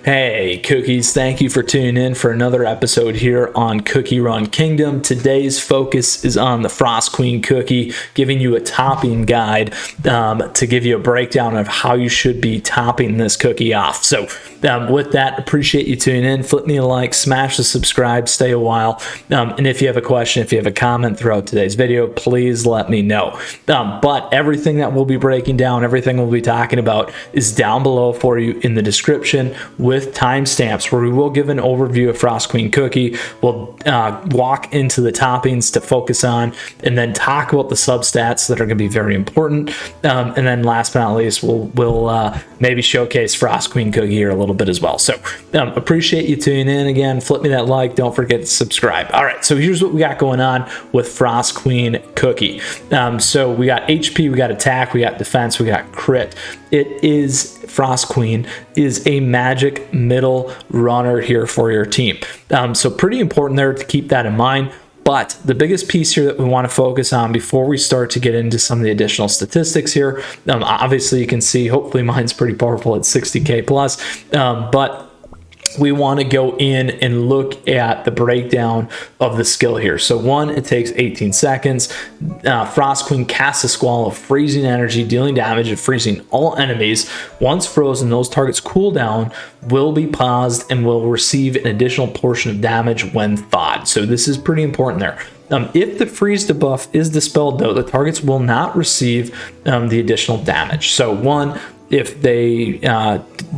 Hey cookies, thank you for tuning in for another episode here on CookieRun Kingdom. Today's focus is on the Frost Queen cookie, giving you a topping guide to give you a breakdown of how you should be topping this cookie off. So with that, appreciate you tuning in. Flip me a like, smash the subscribe, stay a while. And if you have a question, if you have a comment throughout today's video, please let me know. But everything that we'll be breaking down, everything we'll be talking about is down below for you in the description with timestamps, where we will give an overview of Frost Queen cookie. We'll walk into the toppings to focus on, and then talk about the substats that are going to be very important. And then last but not least, we'll maybe showcase Frost Queen cookie here a little bit as well. So appreciate you tuning in. Again, flip me that like, don't forget to subscribe. All right, so here's what we got going on with Frost Queen cookie. So we got HP, we got attack, we got defense, we got crit. Frost Queen is a magic middle runner here for your team. So pretty important there to keep that in mind. But the biggest piece here that we want to focus on before we start to get into some of the additional statistics here, obviously you can see, hopefully mine's pretty powerful at 60K plus, but we want to go in and look at the breakdown of the skill here. So one, it takes 18 seconds. Frost Queen casts a squall of freezing energy, dealing damage and freezing all enemies. Once frozen, those targets' cooldown will be paused and will receive an additional portion of damage when thawed. So this is pretty important there. If the freeze debuff is dispelled, though, the targets will not receive the additional damage. So one, if they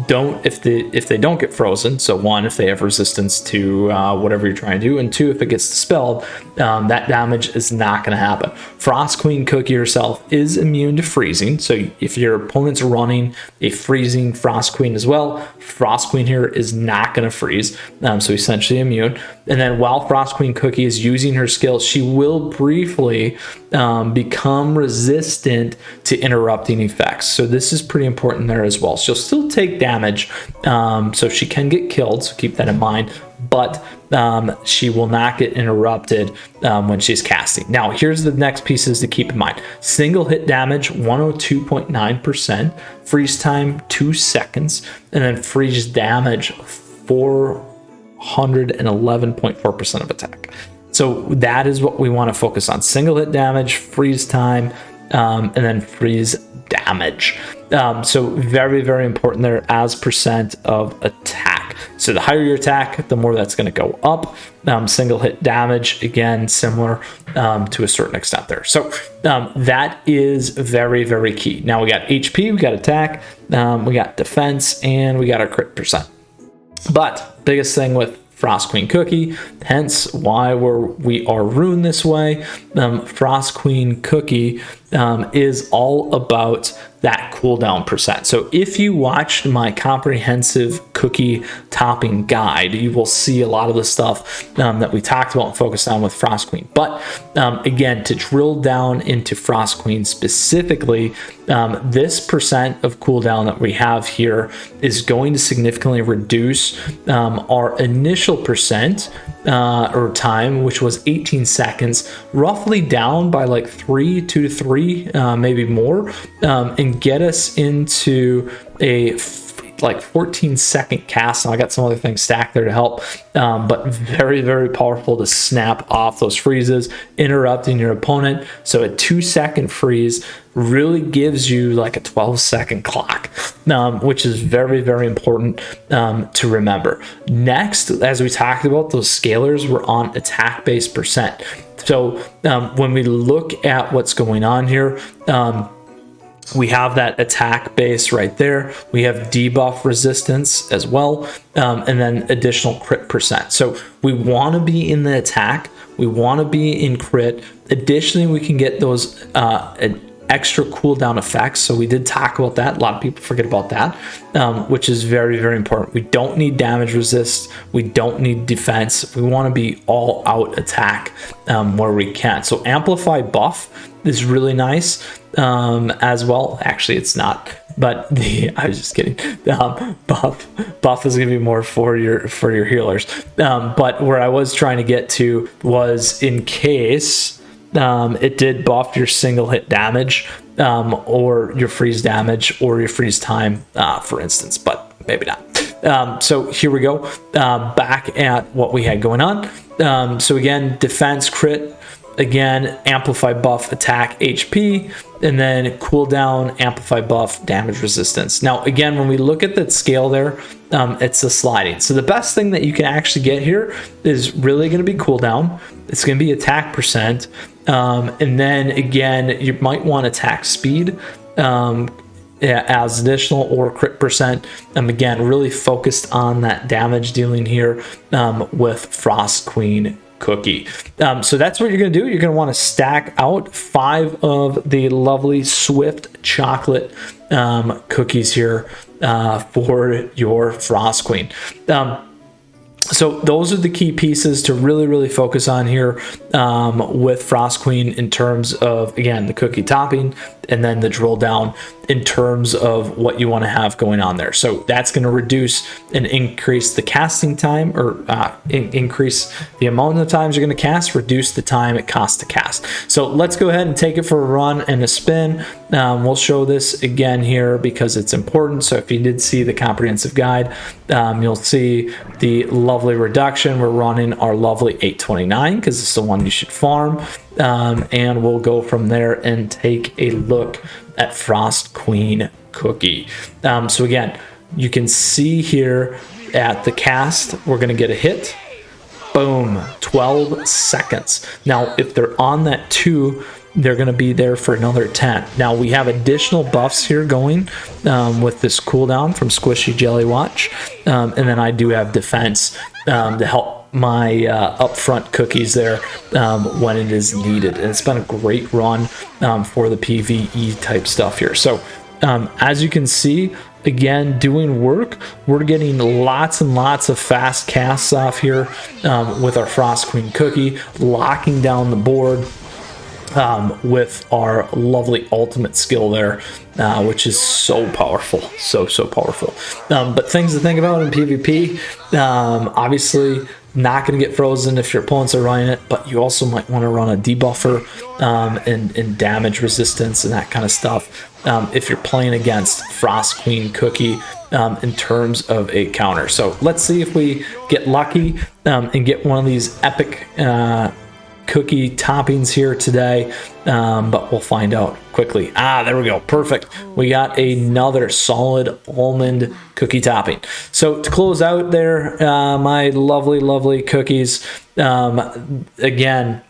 don't get frozen, so one, if they have resistance to whatever you're trying to do, and two, if it gets dispelled, that damage is not going to happen. Frost Queen cookie herself is immune to freezing, so if your opponent's running a freezing Frost Queen as well, Frost Queen here is not going to freeze, so essentially immune. And then while Frost Queen cookie is using her skill, she will briefly become resistant to interrupting effects. So this is pretty important there as well. She'll still take damage, so she can get killed, so keep that in mind, but she will not get interrupted when she's casting. Now here's the next pieces to keep in mind. Single hit damage 102.9%, freeze time 2 seconds, and then freeze damage 411.4% of attack. So that is what we want to focus on: single hit damage, freeze time, and then freeze damage. So very, very important there as percent of attack. So the higher your attack, the more that's going to go up. Single hit damage, again, similar to a certain extent there. So that is very, very key. Now we got HP, we got attack, we got defense, and we got our crit percent. But biggest thing with Frost Queen cookie, hence why we are ruined this way. Frost Queen cookie is all about that cooldown percent. So if you watched my comprehensive cookie topping guide, you will see a lot of the stuff that we talked about and focused on with Frost Queen. But again, to drill down into Frost Queen specifically, this percent of cooldown that we have here is going to significantly reduce our initial percent or time, which was 18 seconds, roughly down by like 2 to 3, maybe more, and get us into a like 14-second cast. Now I got some other things stacked there to help, but very, very powerful to snap off those freezes, interrupting your opponent. So a 2-second freeze really gives you like a 12-second clock, which is very, very important to remember. Next, as we talked about, those scalers were on attack-based percent. So when we look at what's going on here, we have that attack base right there. We have debuff resistance as well, and then additional crit percent. So we want to be in the attack. We want to be in crit. Additionally, we can get those extra cooldown effects. So we did talk about that. A lot of people forget about that, which is very, very important. We don't need damage resist. We don't need defense. We want to be all out attack where we can. So amplify buff is really nice as well. Actually, it's not, but I was just kidding. Buff is gonna be more for your healers. But where I was trying to get to was in case it did buff your single hit damage, or your freeze damage, or your freeze time, for instance, but maybe not. So here we go, back at what we had going on. So again, defense, crit, again, amplify, buff, attack, HP, and then cooldown, amplify, buff, damage resistance. Now, again, when we look at that scale there, it's a sliding. So the best thing that you can actually get here is really going to be cooldown. It's going to be attack percent. And then again, you might want attack speed as additional, or crit percent. Again, really focused on that damage dealing here with Frost Queen Cookie. So that's what you're going to do. You're going to want to stack out 5 of the lovely Swift chocolate cookies here for your Frost Queen. So those are the key pieces to really focus on here with Frost Queen, in terms of, again, the cookie topping, and then the drill down in terms of what you want to have going on there. So that's going to reduce and increase the casting time, or increase the amount of times you're going to cast, reduce the time it costs to cast. So let's go ahead and take it for a run and a spin. We'll show this again here because it's important. So if you did see the comprehensive guide, you'll see the lovely reduction. We're running our lovely 829 because it's the one you should farm. And we'll go from there and take a look at Frost Queen Cookie. So again, you can see here at the cast, we're going to get a hit. Boom, 12 seconds. Now, if they're on that 2, they're going to be there for another 10. Now, we have additional buffs here going with this cooldown from Squishy Jelly Watch. And then I do have defense to help my upfront cookies there when it is needed. And it's been a great run for the PvE type stuff here. So as you can see, again, doing work, we're getting lots and lots of fast casts off here with our Frost Queen Cookie, locking down the board with our lovely ultimate skill there, which is so powerful, so powerful. But things to think about in PvP, obviously not going to get frozen if your opponents are running it, but you also might want to run a debuffer and damage resistance and that kind of stuff if you're playing against Frost Queen Cookie in terms of a counter. So let's see if we get lucky and get one of these epic cookie toppings here today, but we'll find out quickly. There we go, perfect. We got another solid almond cookie topping. So to close out there, my lovely cookies, again,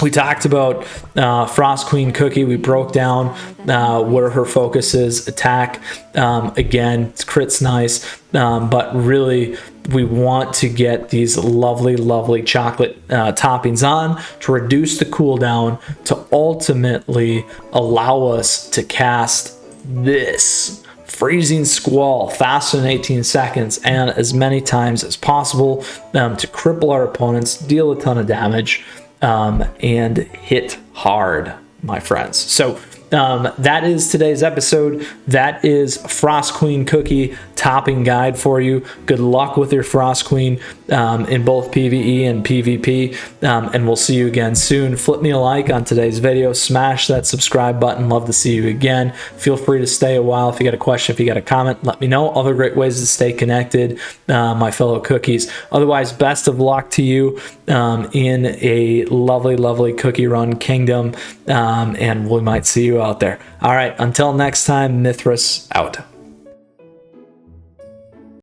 we talked about Frost Queen Cookie. We broke down where her focus is, attack. Again, crit's nice, but really we want to get these lovely chocolate toppings on to reduce the cooldown, to ultimately allow us to cast this Freezing Squall faster than 18 seconds and as many times as possible to cripple our opponents, deal a ton of damage, and hit hard, my friends. So that is today's episode. That is Frost Queen Cookie topping guide for you. Good luck with your Frost Queen in both PvE and PvP, and we'll see you again soon. Flip me a like on today's video, smash that subscribe button. Love to see you again. Feel free to stay a while. If you got a question, if you got a comment, let me know. Other great ways to stay connected, my fellow cookies. Otherwise, best of luck to you in a lovely cookie run kingdom, and we might see you out there. All right, until next time, Mythras out.